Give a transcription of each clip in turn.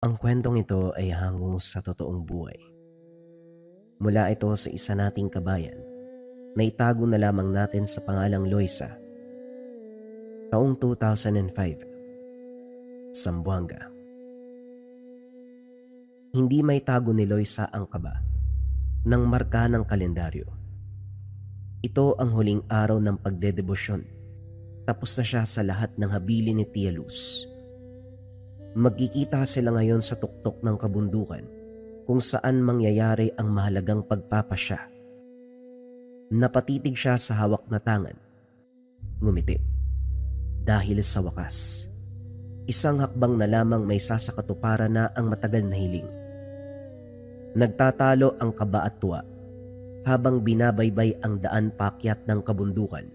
Ang kwentong ito ay hango sa totoong buhay. Mula ito sa isa nating kabayan na itago na lamang natin sa pangalang Loisa. Taong 2005, Zamboanga. Hindi may tago ni Loisa ang kaba ng marka ng kalendaryo. Ito ang huling araw ng pagdedebosyon. Tapos na siya sa lahat ng habilin ni Tia Luz. Magkikita sila ngayon sa tuktok ng kabundukan kung saan mangyayari ang mahalagang pagpapasya. Napatitig siya sa hawak na tangan. Ngumiti. Dahil sa wakas, isang hakbang na lamang may sasakatuparan na ang matagal na hiling. Nagtatalo ang kaba at tuwa habang binabaybay ang daan paakyat ng kabundukan.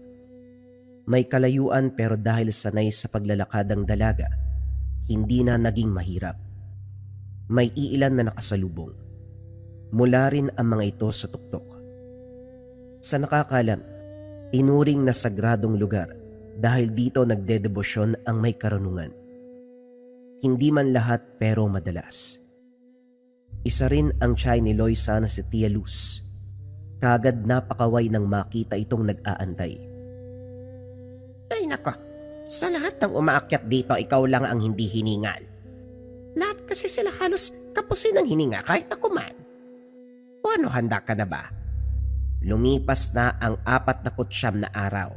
May kalayuan pero dahil sanay sa paglalakad ang dalaga, hindi na naging mahirap. May iilan na nakasalubong. Mula rin ang mga ito sa tuktok. Sa nakakalam, tinuring na sagradong lugar dahil dito nagdedebosyon ang may karunungan. Hindi man lahat pero madalas. Isa rin ang tiyay ni Loisa na si Tia Luz. Kagad napakaway nang makita itong nag-aantay. Ay nako, sa lahat ng umaakyat dito ikaw lang ang hindi hiningal. Lahat kasi sila halos kapusin ng hininga kahit ako man. O ano, handa ka na ba? Lumipas na ang 49 na araw.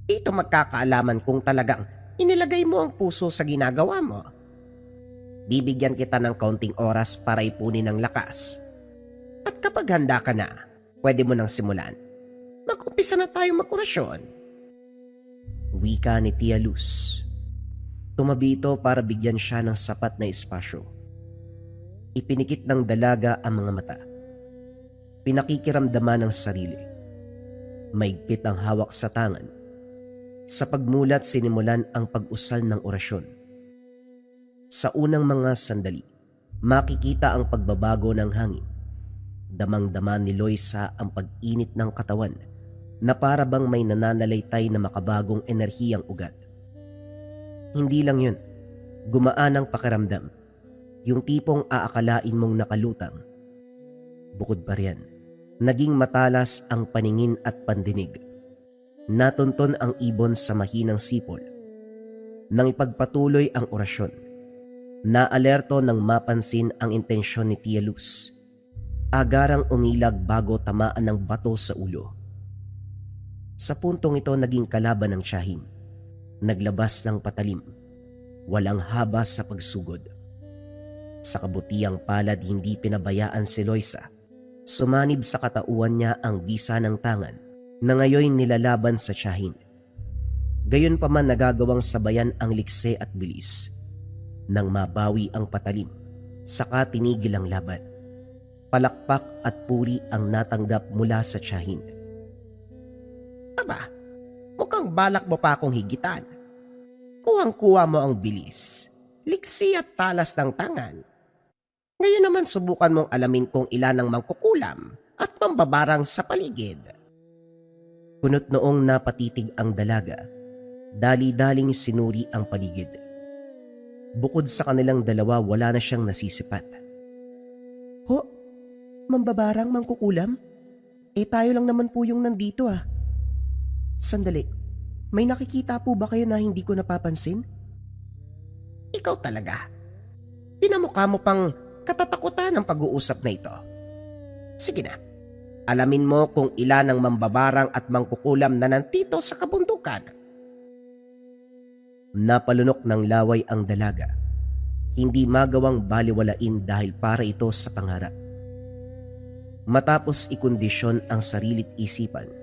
Dito magkakaalaman kung talagang inilagay mo ang puso sa ginagawa mo. Bibigyan kita ng kaunting oras para ipunin ng lakas. At kapag handa ka na, pwede mo nang simulan. Mag-umpisa na tayong mag-orasyon. Wika ni Tia Luz. Tumabi ito para bigyan siya ng sapat na espasyo. Ipinikit ng dalaga ang mga mata. Pinakikiramdaman ng sarili. Maigpit ang hawak sa tangan. Sa pagmulat sinimulan ang pag-usal ng orasyon. Sa unang mga sandali, makikita ang pagbabago ng hangin. Damang-dama ni Loisa ang pag-init ng katawan na para bang may nananalaytay na makabagong enerhiyang ugat. Hindi lang yun, gumaan ang pakiramdam, yung tipong aakalain mong nakalutang. Bukod pa riyan, naging matalas ang paningin at pandinig. Natunton ang ibon sa mahinang sipol. Nang ipagpatuloy ang orasyon, naalerto nang mapansin ang intensyon ni Tia Luz. Agarang umilag bago tamaan ng bato sa ulo. Sa puntong ito naging kalaban ng tiyahin. Naglabas ng patalim. Walang haba sa pagsugod. Sa kabutiang palad hindi pinabayaan si Loisa. Sumanib sa katauhan niya ang bisa ng tangan na ngayon nilalaban sa tiyahin. Gayon pa man nagagawang sabayan ang likse at bilis. Nang mabawi ang patalim, saka tinigil ang laban. Palakpak at puri ang natanggap mula sa tiyahin. Aba, mukhang balak mo pa akong higitan. Kuwang-kuwa mo ang bilis, liksi at talas ng tangan. Ngayon naman subukan mong alamin kung ilan ang mangkukulam at mambabarang sa paligid. Kunot noong napatitig ang dalaga, dali-daling sinuri ang paligid. Bukod sa kanilang dalawa, wala na siyang nasisipat. Ho, mambabarang mangkukulam? Tayo lang naman po yung nandito ah. Sandali, may nakikita po ba kayo na hindi ko napapansin? Ikaw talaga. Pinamukha mo pang katatakutan ng pag-uusap na ito. Sige na, alamin mo kung ilan ang mambabarang at mangkukulam na nandito sa kabundukan. Napalunok ng laway ang dalaga. Hindi magawang baliwalain dahil para ito sa pangarap. Matapos ikondisyon ang sarili't isipan,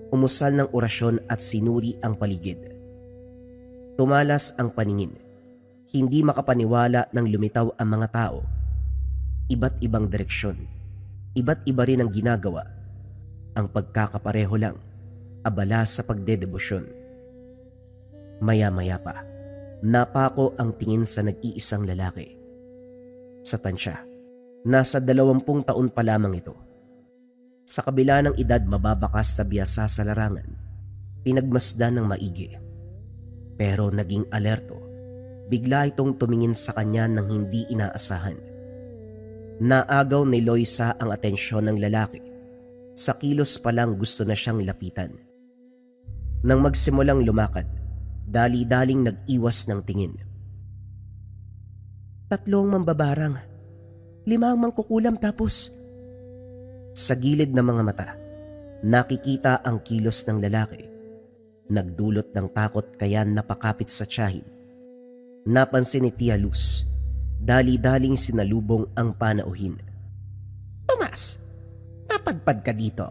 umusal ng orasyon at sinuri ang paligid. Tumalas ang paningin. Hindi makapaniwala nang lumitaw ang mga tao. Iba't ibang direksyon. Iba't iba rin ang ginagawa. Ang pagkakapareho lang, abala sa pagdedebosyon. Maya-maya pa, napako ang tingin sa nag-iisang lalaki. Sa tansya, nasa 20 taon pa lamang ito. Sa kabila ng edad mababakas na biyasa sa larangan, pinagmasdan ng maigi. Pero naging alerto Bigla itong tumingin sa kanya ng hindi inaasahan. Naagaw ni Loisa ang atensyon ng lalaki. Sa kilos pa lang gusto na siyang lapitan. Nang magsimulang lumakad, dali-daling nag-iwas ng tingin. 3 mambabarang, 5 ang mangkukulam tapos... Sa gilid ng mga mata, nakikita ang kilos ng lalaki. Nagdulot ng takot kaya napakapit sa tiyahin. Napansin ni Tia Luz, dali-daling sinalubong ang panauhin. Tomas, napadpad ka dito.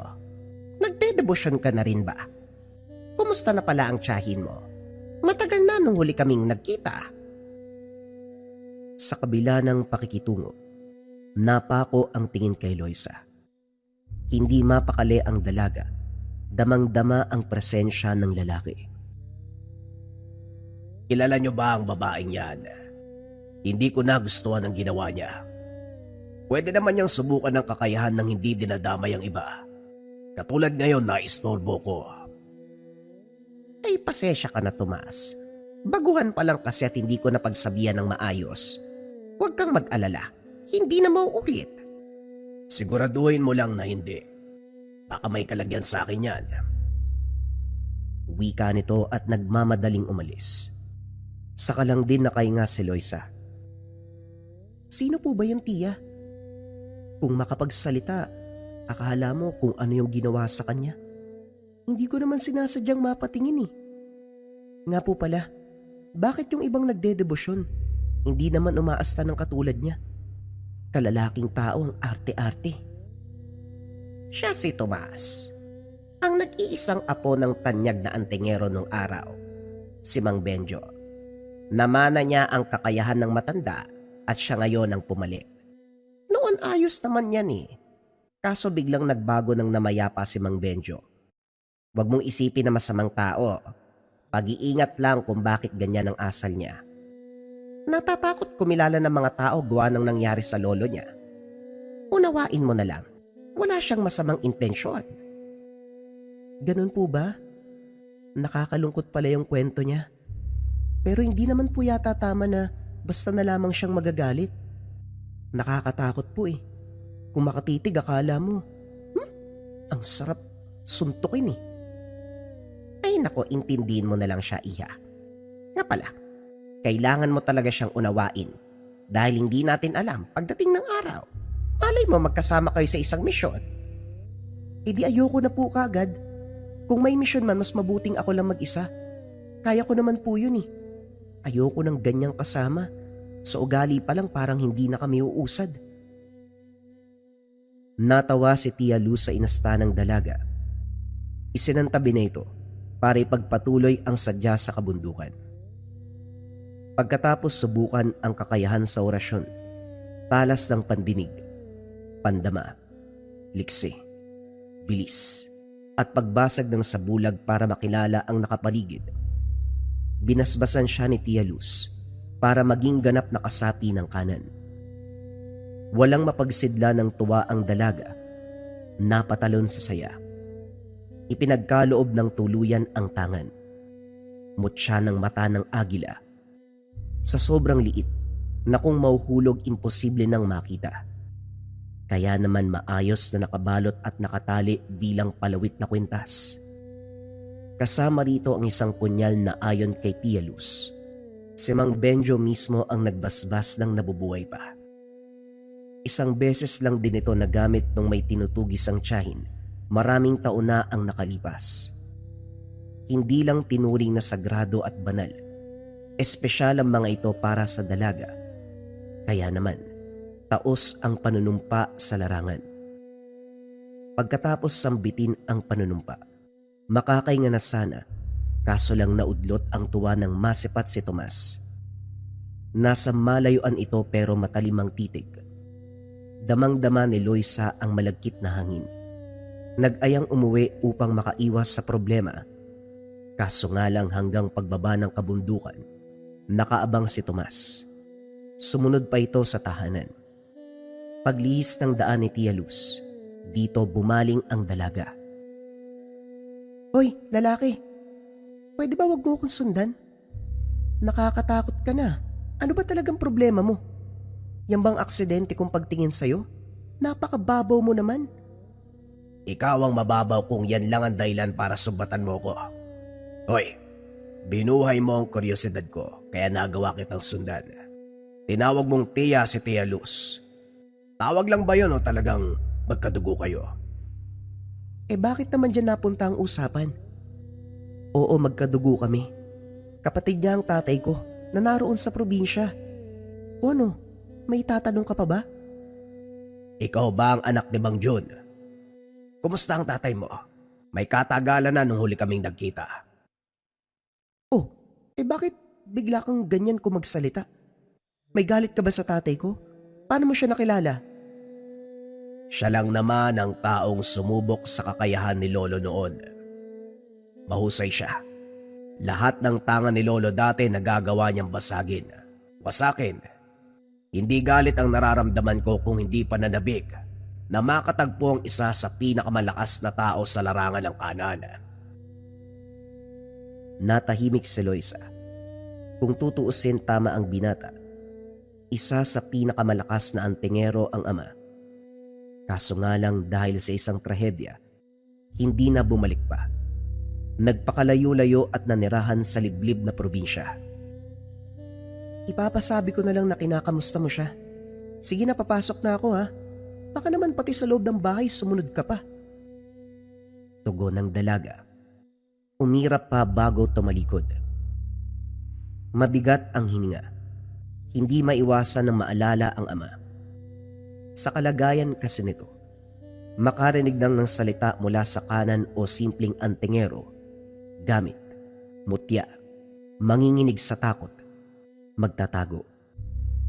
Nagdedebosyon ka na rin ba? Kumusta na pala ang tiyahin mo? Matagal na nung huli kaming nagkita. Sa kabila ng pakikitungo, napako ang tingin kay Loisa. Hindi mapakali ang dalaga, damang-dama ang presensya ng lalaki. Kilala niyo ba ang babaeng yan? Hindi ko nagustuhan ang ginawa niya. Pwede naman niyang subukan ng kakayahan ng hindi dinadamay ang iba. Katulad ngayon na istorbo ko. Ay, pasensya ka na, Tomas. Baguhan pa lang kasi at hindi ko napagsabihan ng maayos. Huwag kang mag-alala. Hindi na mauulit. Siguraduhin mo lang na hindi. Baka may kalagyan sa akin yan. Wika nito at nagmamadaling umalis. Saka lang din nakahinga si Loisa. Sino po ba yung tiya? Kung makapagsalita, akala mo kung ano yung ginawa sa kanya. Hindi ko naman sinasadyang mapatingin eh. Nga po pala, bakit yung ibang nagdedebosyon? Hindi naman umaasta ng katulad niya. Kalalaking tao ang arte-arte. Siya si Tomas, ang nag-iisang apo ng tanyag na antingero nung araw, si Mang Benjo. Namana niya ang kakayahan ng matanda at siya ngayon ang pumalit. Noon ayos naman yan eh, kaso biglang nagbago ng namayapa si Mang Benjo. Huwag mong isipin na masamang tao, pag-iingat lang kung bakit ganyan ang asal niya. Natatakot kumilala ng mga tao gawa ng nangyari sa lolo niya. Unawain mo na lang, wala siyang masamang intensyon. Ganun po ba? Nakakalungkot pala yung kwento niya. Pero hindi naman po yata tama na basta na lamang siyang magagalit. Nakakatakot po eh. Kung makatitig akala mo, ang sarap suntukin eh. Ay nako, intindihin mo na lang siya, Iha. Nga pala, kailangan mo talaga siyang unawain dahil hindi natin alam pagdating ng araw. Malay mo magkasama kayo sa isang misyon. E di ayoko na po kagad. Kung may misyon man, mas mabuting ako lang mag-isa. Kaya ko naman po yun eh. Ayoko ng ganyang kasama. Sa ugali pa lang parang hindi na kami uusad. Natawa si Tia Luz sa inasta ng dalaga. Isinantabi na ito para ipagpatuloy ang sadya sa kabundukan. Pagkatapos subukan ang kakayahan sa orasyon, talas ng pandinig, pandama, liksi, bilis, at pagbasag ng sabulag para makilala ang nakapaligid. Binasbasan siya ni Tia Luz para maging ganap na kasapi ng kanan. Walang mapagsidla ng tuwa ang dalaga, napatalon sa saya. Ipinagkaloob ng tuluyan ang tangan. Mutya ng mata ng agila. Sa sobrang liit na kung mauhulog imposible nang makita. Kaya naman maayos na nakabalot at nakatali bilang palawit na kwintas. Kasama rito ang isang punyal na ayon kay Tia Luz. Si Mang Benjo mismo ang nagbasbas ng nabubuhay pa. Isang beses lang din ito nagamit nung may tinutugis ang tiyahin. Maraming taon na ang nakalipas. Hindi lang tinuring na sagrado at banal. Espesyal ang mga ito para sa dalaga. Kaya naman, taos ang panunumpa sa larangan. Pagkatapos sambitin ang panunumpa, makakahinga na sana, kaso lang naudlot ang tuwa ng masipat si Tomas. Nasa malayuan ito pero matalimang titig. Damang-dama ni Loisa ang malagkit na hangin. Nag-ayang umuwi upang makaiwas sa problema. Kaso nga lang hanggang pagbaba ng kabundukan, nakaabang si Tomas. Sumunod pa ito sa tahanan. Paglihis ng daan ni Tia Luz, dito bumaling ang dalaga. Hoy, lalaki. Pwede ba wag mo akong sundan? Nakakatakot ka na. Ano ba talagang problema mo? Yan bang aksidente kong pagtingin sa'yo? Napakababaw mo naman. Ikaw ang mababaw kung yan lang ang dahilan para sumbatan mo ko. Hoy, binuhay mo ang kuryosidad ko kaya nagawa kitang sundan. Tinawag mong Tia si Tia Luz. Tawag lang ba yun o talagang magkadugo kayo? Bakit naman dyan napunta ang usapan? Oo, magkadugo kami. Kapatid niya ang tatay ko na naroon sa probinsya. O ano, may tatanong ka pa ba? Ikaw ba ang anak ni Mang Jun? Kumusta ang tatay mo? May katagalan na nung huli kaming nagkita. Oh, bakit bigla kang ganyan kung magsalita? May galit ka ba sa tatay ko? Paano mo siya nakilala? Siya lang naman ang taong sumubok sa kakayahan ni Lolo noon. Mahusay siya. Lahat ng tangan ni Lolo dati nagagawa niyang basagin. Wasakin. Hindi galit ang nararamdaman ko kung hindi pananabik na makatagpo ang isa sa pinakamalakas na tao sa larangan ng kanan. Natahimik si Loisa. Kung tutuusin, tama ang binata. Isa sa pinakamalakas na antingero ang ama. Kaso nga lang dahil sa isang trahedya, hindi na bumalik pa. Nagpakalayo-layo at nanirahan sa liblib na probinsya. Ipapasabi ko na lang na kinakamusta mo siya. Sige na, papasok na ako ha. Baka naman pati sa loob ng bahay sumunod ka pa. Tugon ng dalaga. Umirap pa bago tumalikod. Mabigat ang hininga. Hindi maiwasan na maalala ang ama. Sa kalagayan kasi nito, makarinig ng salita mula sa kanan o simpleng antingero, gamit, mutya, manginginig sa takot, magtatago.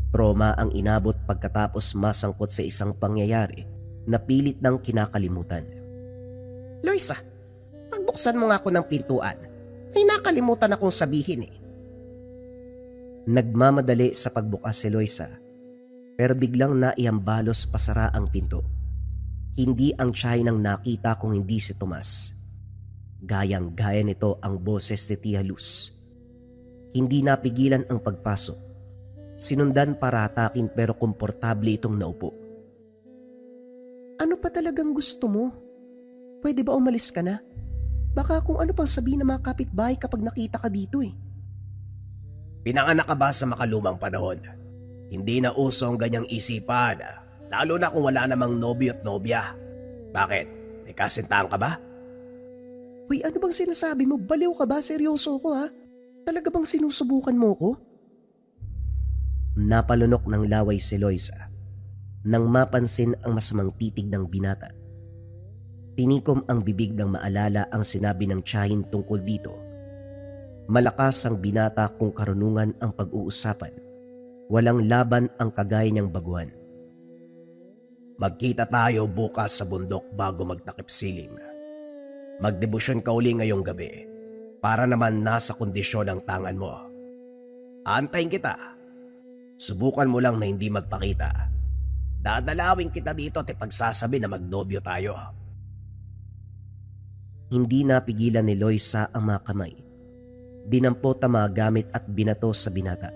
Trauma ang inabot pagkatapos masangkot sa isang pangyayari na pilit ng kinakalimutan. Loisa, pagbuksan mo nga ako ng pintuan. May nakalimutan akong sabihin eh. Nagmamadali sa pagbukas si Loisa, pero biglang naihambalos pasara ang pinto. Hindi ang tiyahin ang nakita kung hindi si Tomas. Gayang-gaya nito ang boses ni Tia Luz. Hindi napigilan ang pagpasok. Sinundan para atakin pero komportable itong naupo. Ano pa talagang gusto mo? Pwede ba umalis ka na? Baka kung ano pang sabihin ng mga kapitbahay kapag nakita ka dito eh. Pinanganak ka ba sa makalumang panahon? Hindi na uso ang ganyang isipan, lalo na kung wala namang nobyo at nobya. Bakit? May kasintahan ka ba? Uy, ano bang sinasabi mo? Baliw ka ba? Seryoso ko ha? Talaga bang sinusubukan mo ko? Napalunok ng laway si Loisa nang mapansin ang masamang titig ng binata. Tinikom ang bibig ng maalala ang sinabi ng tiyahin tungkol dito. Malakas ang binata kung karunungan ang pag-uusapan. Walang laban ang kagaya niyang baguhan. Magkita tayo bukas sa bundok bago magtakip silim. Magdebosyon ka uli ngayong gabi para naman nasa kondisyon ang tangan mo. Antayin kita. Subukan mo lang na hindi magpakita. Dadalawin kita dito at ipagsasabi na magnobyo tayo. Hindi napigilan ni Loisa ang mga kamay. Dinampot ang mga gamit at binato sa binata.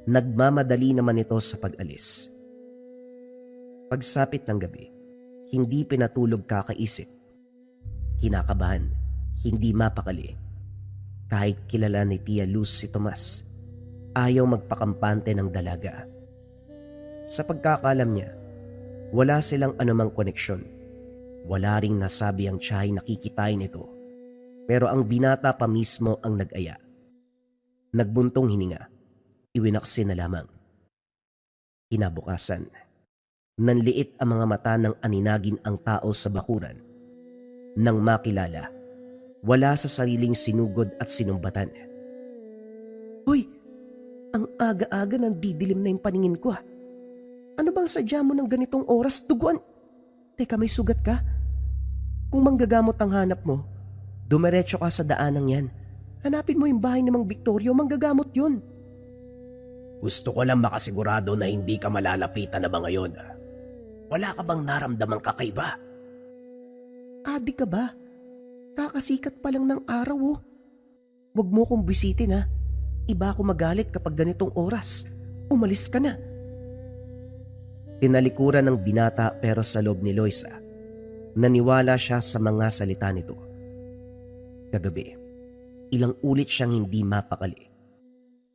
Nagmamadali naman ito sa pag-alis. Pagsapit ng gabi, hindi pinatulog kakaisip. Kinakabahan, hindi mapakali. Kahit kilala ni Tia Luz si Tomas, ayaw magpakampante ng dalaga. Sa pagkakalam niya, wala silang anumang koneksyon. Wala ring nasabi ang tiyahin nakikitain ito. Pero ang binata pa mismo ang nag-aya. Nagbuntong hininga, iwinaksin na lamang. Kinabukasan, nanliit ang mga mata ng aninagin ang tao sa bakuran. Nang makilala, wala sa sariling sinugod at sinumbatan. Hoy, ang aga-aga nang didilim na yung paningin ko ah. Ano bang sadya mo ng ganitong oras? Duguan! Teka, may sugat ka? Kung manggagamot ang hanap mo, dumiretso ka sa daanang yan. Hanapin mo yung bahay ni Mang Victorio, manggagamot yun. Gusto ko lang makasigurado na hindi ka malalapitan na ba ngayon. Wala ka bang naramdamang kakaiba? Adik ka ba? Kakasikat pa lang ng araw oh. Huwag mo kong bisitin ha. Iba ako magalit kapag ganitong oras. Umalis ka na. Tinalikuran ng binata pero sa loob ni Loisa, naniwala siya sa mga salita nito. Kagabi, ilang ulit siyang hindi mapakali.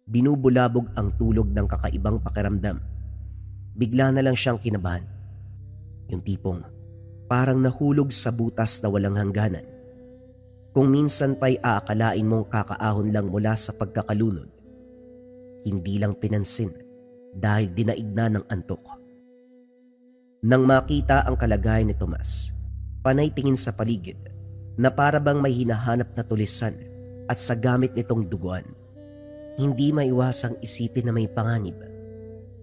Binubulabog ang tulog ng kakaibang pakiramdam. Bigla na lang siyang kinabahan. Yung tipong parang nahulog sa butas na walang hangganan. Kung minsan pa'y aakalain mong kakaahon lang mula sa pagkakalunod, hindi lang pinansin dahil dinaig na ng antok. Nang makita ang kalagayan ni Tomas, panay tingin sa paligid na para bang may hinahanap na tulisan at sa gamit nitong duguan. Hindi maiwasang isipin na may panganib.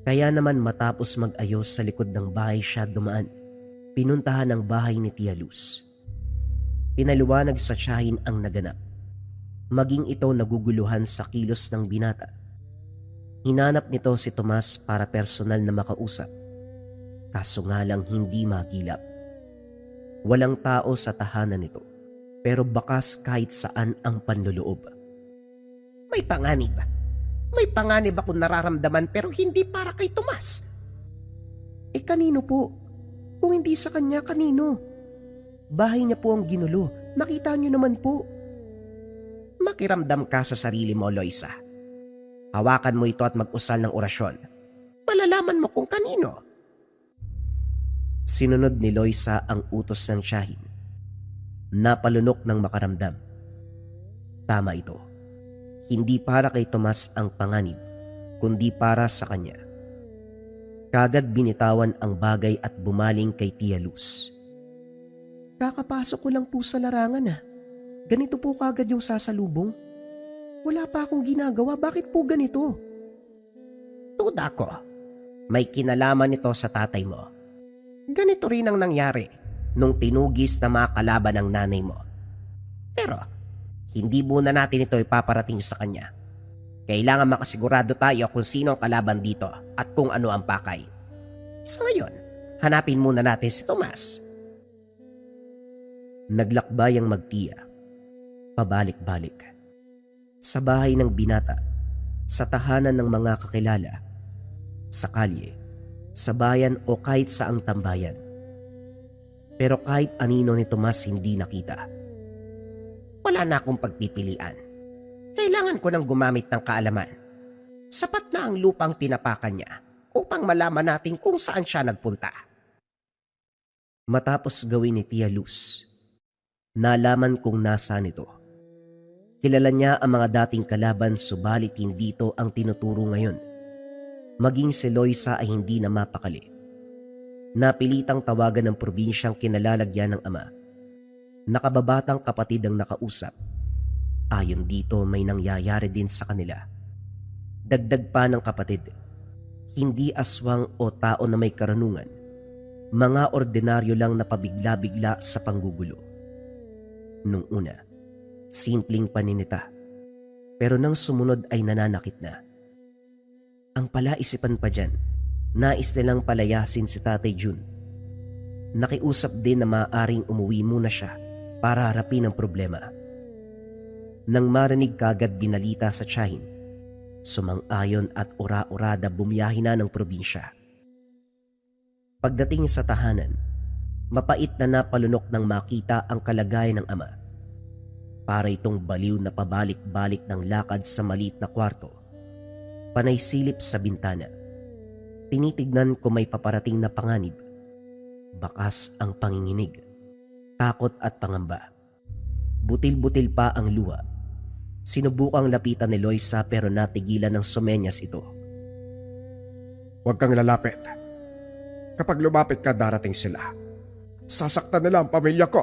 Kaya naman matapos mag-ayos sa likod ng bahay siya dumaan, pinuntahan ang bahay ni Tia Luz. Pinaliwanag sa tiyahin ang naganap. Maging ito naguguluhan sa kilos ng binata. Hinanap nito si Tomas para personal na makausap. Kaso nga lang hindi magilap. Walang tao sa tahanan nito, pero bakas kahit saan ang panloloob. May panganib. May panganib akong nararamdaman pero hindi para kay Tomas. Kanino po? Kung hindi sa kanya, kanino? Bahay niya po ang ginulo. Nakita niyo naman po. Makiramdam ka sa sarili mo, Loisa. Hawakan mo ito at mag-usal ng orasyon. Malalaman mo kung kanino. Sinunod ni Loisa ang utos ng tiyahin. Napalunok ng makaramdam. Tama ito. Hindi para kay Tomas ang panganib, kundi para sa kanya. Kagad binitawan ang bagay at bumaling kay Tia Luz. Kakapasok ko lang po sa larangan Ganito po kagad yung sasalubong. Wala pa akong ginagawa, bakit po ganito? Tuda ko, may kinalaman ito sa tatay mo. Ganito rin ang nangyari nung tinugis na mga kalaban ng nanay mo. Pero hindi muna natin ito ipaparating sa kanya. Kailangan makasigurado tayo kung sino ang kalaban dito at kung ano ang pakay. Sa ngayon, hanapin muna natin si Tomas. Naglakbay ang magtiya. Pabalik-balik. Sa bahay ng binata, sa tahanan ng mga kakilala, sa kalye, sa bayan o kahit saang tambayan. Pero kahit anino ni Tomas hindi nakita. Wala na akong pagpipilian. Kailangan ko nang gumamit ng kaalaman. Sapat na ang lupang tinapakan niya upang malaman natin kung saan siya nagpunta. Matapos gawin ni Tia Luz, nalaman kung nasaan ito. Kilala niya ang mga dating kalaban subalit hindi ito ang tinuturo ngayon. Maging si Loisa ay hindi na mapakali. Napilitang tawagan ng probinsyang kinalalagyan ng ama. Nakababatang kapatid ang nakausap. Ayon dito may nangyayari din sa kanila. Dagdag pa ng kapatid, hindi aswang o tao na may karunungan. Mga ordinaryo lang na pabigla-bigla sa panggugulo. Nung una, simpleng paninita. Pero nang sumunod ay nananakit na. Ang palaisipan pa dyan, nais nilang palayasin si Tatay Jun. Nakiusap din na maaaring umuwi muna siya para harapin ang problema. Nang marinig kagad binalita sa tiyahin, sumang-ayon at ura-urada bumiyahin na ng probinsya. Pagdating sa tahanan, mapait na napalunok nang makita ang kalagayan ng ama. Para itong baliw na pabalik-balik ng lakad sa maliit na kwarto. Panay silip sa bintana. Tinitignan ko may paparating na panganib. Bakas ang panginginig, takot at pangamba. Butil-butil pa ang luha. Sinubukang lapitan ni Loisa pero natigilan ng sumenyas ito. Huwag kang lalapit. Kapag lumapit ka, darating sila. Sasaktan nila ang pamilya ko.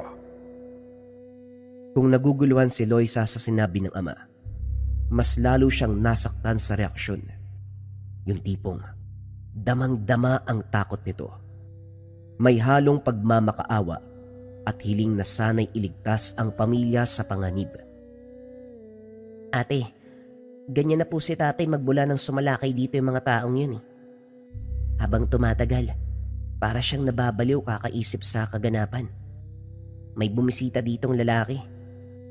Kung naguguluhan si Loisa sa sinabi ng ama, mas lalo siyang nasaktan sa reaksyon. Yung tipong damang-dama ang takot nito. May halong pagmamakaawa at hiling na sana'y iligtas ang pamilya sa panganib. Ate, ganyan na po si tatay magmula nang sumalakay dito yung mga taong yun Habang tumatagal, para siyang nababaliw kakaisip sa kaganapan. May bumisita ditong lalaki.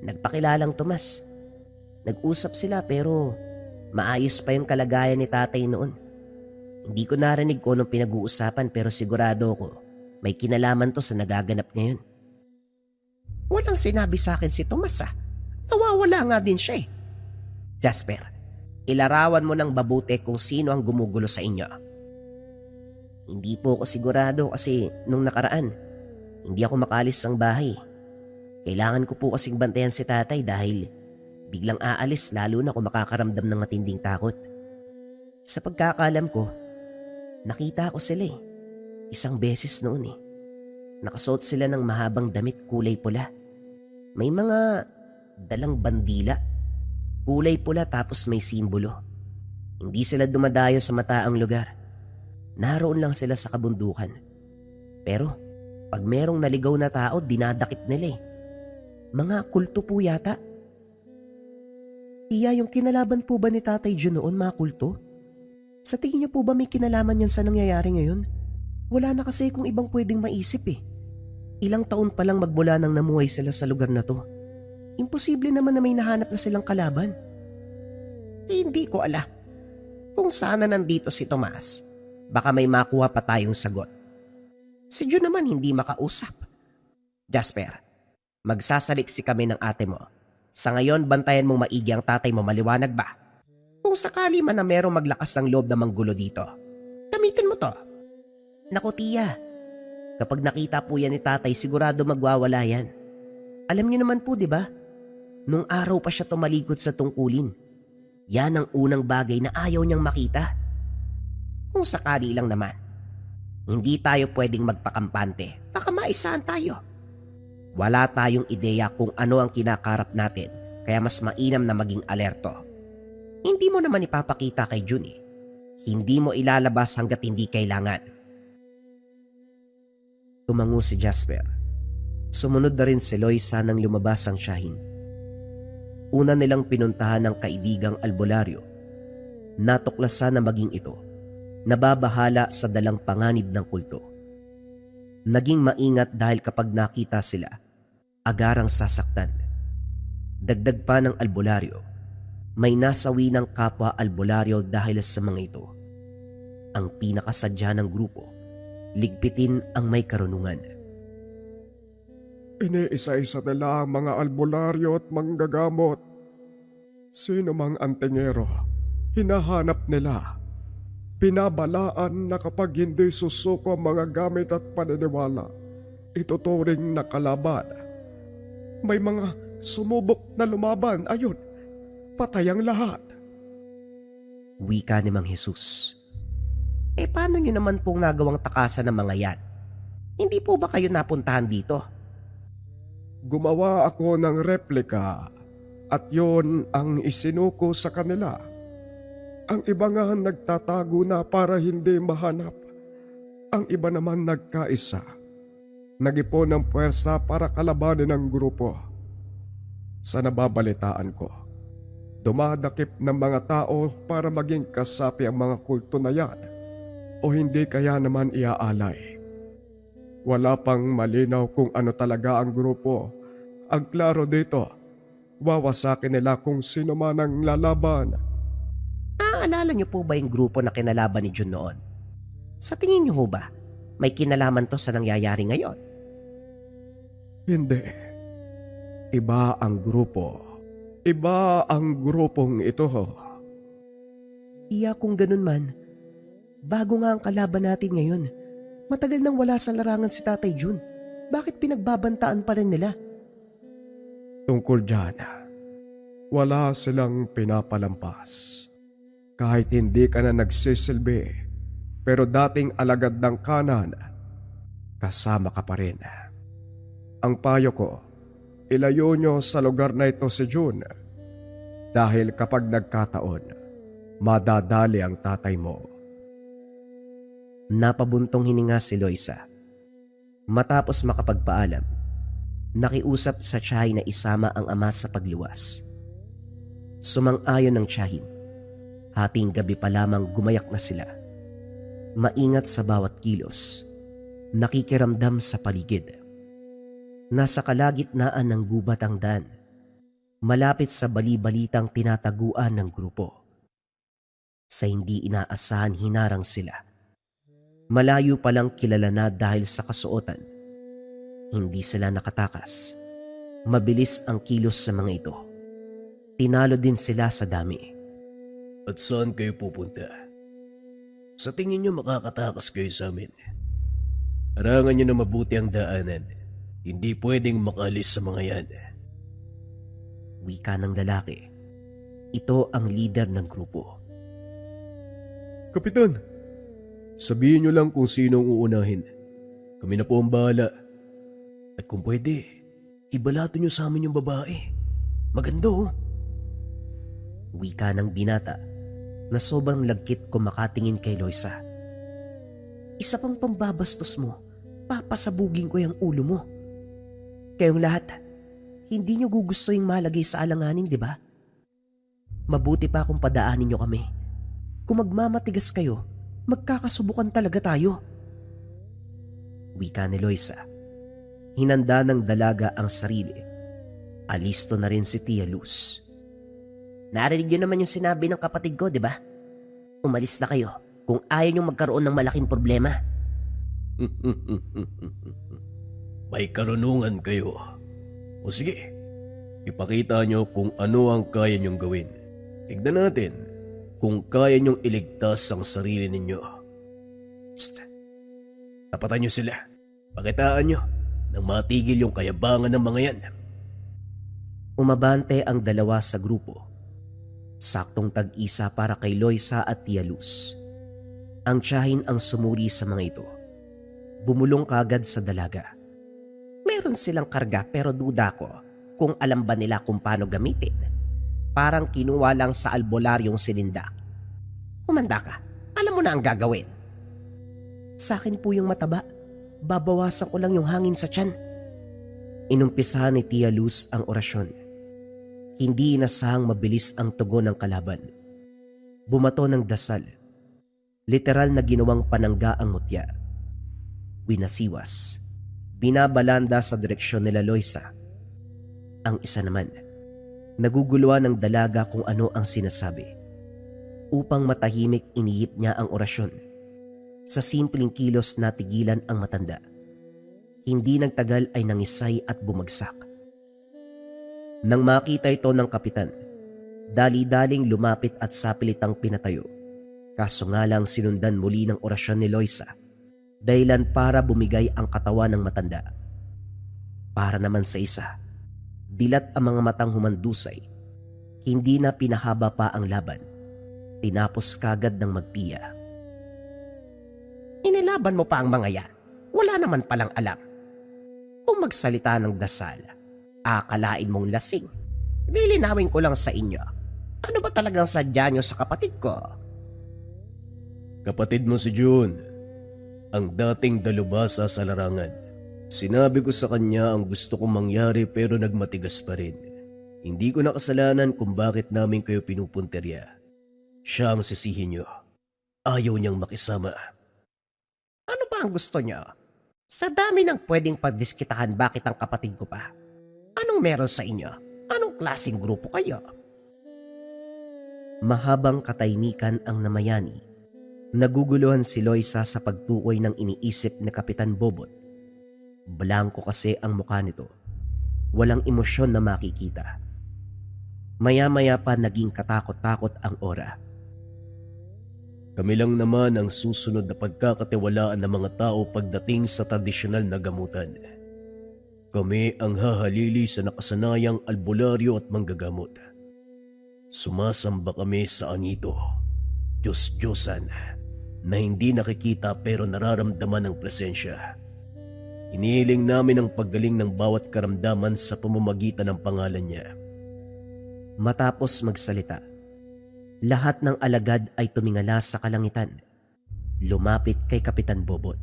Nagpakilalang Tomas. Nag-usap sila pero Maayos pa yung kalagayan ni tatay noon. Hindi ko narinig kung anong pinag-uusapan pero sigurado ko may kinalaman to sa nagaganap ngayon. Walang sinabi sa akin si Tomas Nawawala nga din siya eh. Jasper, ilarawan mo ng mabuti kung sino ang gumugulo sa inyo. Hindi po ako sigurado kasi nung nakaraan, hindi ako makalis ng bahay. Kailangan ko po kasing bantayan si tatay dahil biglang aalis lalo na kung makakaramdam ng matinding takot. Sa pagkakalam ko, nakita ko sila eh. Isang beses noon eh. Nakasuot sila ng mahabang damit kulay pula. May mga dalang bandila. Kulay pula tapos may simbolo. Hindi sila dumadayo sa mataang lugar. Naroon lang sila sa kabundukan. Pero pag merong naligaw na tao, dinadakip nila eh. Mga kulto po yata. Tiya, yung kinalaban po ba ni Tatay Jun noon mga kulto? Sa tingin niyo po ba may kinalaman yan sa nangyayari ngayon? Wala na kasi kung ibang pwedeng maisip eh. Ilang taon pa lang magmula nang namuhay sila sa lugar na to. Imposible naman na may nahanap na silang kalaban. Hindi ko alam. Kung sana nandito si Tomas, baka may makuha pa tayong sagot. Si Jun naman hindi makausap. Jasper, magsasaliksi kami ng ate mo. Sa ngayon, bantayan mong maigi ang tatay mo, maliwanag ba? Kung sakali man na merong maglakas ng loob na manggulo dito, gamitin mo to. Naku tiya, kapag nakita po yan ni tatay, sigurado magwawala yan. Alam niyo naman po, di ba? Nung araw pa siya tumalikod sa tungkulin. Yan ang unang bagay na ayaw niyang makita. Kung sakali lang naman, hindi tayo pwedeng magpakampante. Baka maisahan tayo. Wala tayong ideya kung ano ang kinakarap natin, kaya mas mainam na maging alerto. Hindi mo naman ipapakita kay Jun eh. Hindi mo ilalabas hanggat hindi kailangan. Tumango si Jasper. Sumunod na rin si Loisa nang lumabas ang Shaheen. Una nilang pinuntahan ng kaibigang albularyo. Natuklasan na maging ito, nababahala sa dalang panganib ng kulto. Naging maingat dahil kapag nakita sila, agarang sasaktan. Dagdag pa ng albularyo, may nasawi ng kapwa albularyo dahil sa mga ito. Ang pinakasadya ng grupo, ligpitin ang may karunungan. Iniisa-isa nila ang mga albularyo at manggagamot. Sino mang antingero, hinahanap nila. Pinabalaan na kapag hindi susuko ang mga gamit at paniniwala, ituturing na kalaban. May mga sumubok na lumaban, ayun, patay ang lahat. Wika ni Mang Jesus. Paano nyo naman pong nagawang takasan ng mga yan? Hindi po ba kayo napuntahan dito? Gumawa ako ng replika at yon ang isinuko sa kanila. Ang iba nga nagtatago na para hindi mahanap. Ang iba naman nagkaisa. Nag-ipon ng puwersa para kalabanin ang grupo. Sa nababalitaan ko, dumadakip ng mga tao para maging kasapi ang mga kulto na yan o hindi kaya naman iaalay. Wala pang malinaw kung ano talaga ang grupo. Ang klaro dito, wawasakin nila kung sino man ang lalaban. Naaalala niyo po ba yung grupo na kinalaban ni Jun noon? Sa tingin niyo ho ba, may kinalaman to sa nangyayari ngayon? Hindi. Iba ang grupo. Iba ang grupong ito. Tiya, kung ganun man, bago nga ang kalaban natin ngayon. Matagal nang wala sa larangan si Tatay Jun. Bakit pinagbabantaan pa rin nila? Tungkol dyan, wala silang pinapalampas. Kahit hindi ka na nagsisilbi, pero dating alagad ng kanan, kasama ka pa rin. Ang payo ko, ilayo nyo sa lugar na ito si Jun. Dahil kapag nagkataon, madadali ang tatay mo. Napabuntong hininga si Loisa. Matapos makapagpaalam, nakiusap sa tiyahin na isama ang ama sa pagluwas. Sumang-ayon ng tiyahin. Hating gabi pa lamang gumayak na sila. Maingat sa bawat kilos. Nakikiramdam sa paligid. Nasa kalagitnaan ng gubat ang daan. Malapit sa bali-balitang tinataguan ng grupo. Sa hindi inaasahan hinarang sila. Malayo palang kilala na dahil sa kasuotan. Hindi sila nakatakas. Mabilis ang kilos sa mga ito. Tinalo din sila sa dami. At saan kayo pupunta? Sa tingin nyo makakatakas kayo sa amin. Harangan nyo na mabuti ang daanan. Hindi pwedeng makalis sa mga yan. Wika ng lalaki. Ito ang leader ng grupo. Kapitan, sabihin nyo lang kung sino ang uunahin. Kami na po ang bahala. At kung pwede, ibalato nyo sa amin yung babae. Maganda oh. Wika ng binata na sobrang lagkit kung makatingin kay Loisa. Isa pang pambabastos mo, papasabugin ko yung ulo mo. Kayong lahat, hindi nyo gugustuhin malagay sa alanganin, di ba? Mabuti pa kung padaanin nyo kami. Kung magmamatigas kayo, magkakasubukan talaga tayo. Wika ni Loisa. Hinanda ng dalaga ang sarili. Alisto na rin si Tia Luz. Narinig nyo naman yung sinabi ng kapatid ko, di ba? Umalis na kayo kung ayaw nyo magkaroon ng malaking problema. May karunungan kayo. O sige, ipakita nyo kung ano ang kaya nyong gawin. Tignan natin kung kaya nyong iligtas ang sarili ninyo. Psst! Tapatan nyo sila. Pakitaan nyo nang matigil yung kayabangan ng mga yan. Umabante ang dalawa sa grupo. Saktong tag-isa para kay Loisa at Tia Luz. Ang tiyahin ang sumuri sa mga ito. Bumulong kagad sa dalaga. Meron silang karga pero duda ko kung alam ba nila kung paano gamitin. Parang kinuha lang sa albularyong silindak. Humanda ka, alam mo na ang gagawin. Sa akin po yung mataba. Babawasan ko lang yung hangin sa tiyan. Inumpisahan ni Tia Luz ang orasyon. Hindi inasahang mabilis ang tugon ng kalaban. Bumato ng dasal. Literal na ginawang panangga ang mutya. Winasiwas. Binabalanda sa direksyon nila Loisa. Ang isa naman, naguguluhan ng dalaga kung ano ang sinasabi. Upang matahimik inihip niya ang orasyon. Sa simpleng kilos natigilan ang matanda. Hindi nagtagal ay nangisay at bumagsak. Nang makita ito ng kapitan, dali-daling lumapit at sapilitang pinatayo. Kaso nga lang sinundan muli ng orasyon ni Loisa, dahilan para bumigay ang katawan ng matanda. Para naman sa isa, dilat ang mga matang humandusay. Hindi na pinahaba pa ang laban. Tinapos kagad ng magtiya. Inilaban mo pa ang mga yan. Wala naman palang alam. Kung magsalita ng dasal, akalain mong lasing. Lilinawin ko lang sa inyo. Ano ba talagang sadya nyo sa kapatid ko? Kapatid mo si June, ang dating dalubhasa sa larangan. Sinabi ko sa kanya ang gusto kong mangyari pero nagmatigas pa rin. Hindi ko nakasalanan kung bakit namin kayo pinupunterya. Siya ang sisihin nyo. Ayaw niyang makisama. Ano ba ang gusto niyo? Sa dami ng pwedeng pagdiskitahan bakit ang kapatid ko pa? Anong meron sa inyo? Anong klaseng grupo kayo? Mahabang katahimikan ang namayani. Naguguluhan si Loisa sa pagtukoy ng iniisip ni Kapitan Bobot. Blanko kasi ang mukha nito. Walang emosyon na makikita. Maya-maya pa naging katakot-takot ang aura. Kami lang naman ang susunod na pagkakatiwalaan ng mga tao pagdating sa tradisyonal na gamutan. Kami ang hahalili sa nakasanayang albularyo at manggagamot. Sumasamba kami sa anito, Diyos-Diyosan, na hindi nakikita pero nararamdaman ng presensya. Inihiling namin ang paggaling ng bawat karamdaman sa pamamagitan ng pangalan niya. Matapos magsalita, lahat ng alagad ay tumingala sa kalangitan. Lumapit kay Kapitan Bobot.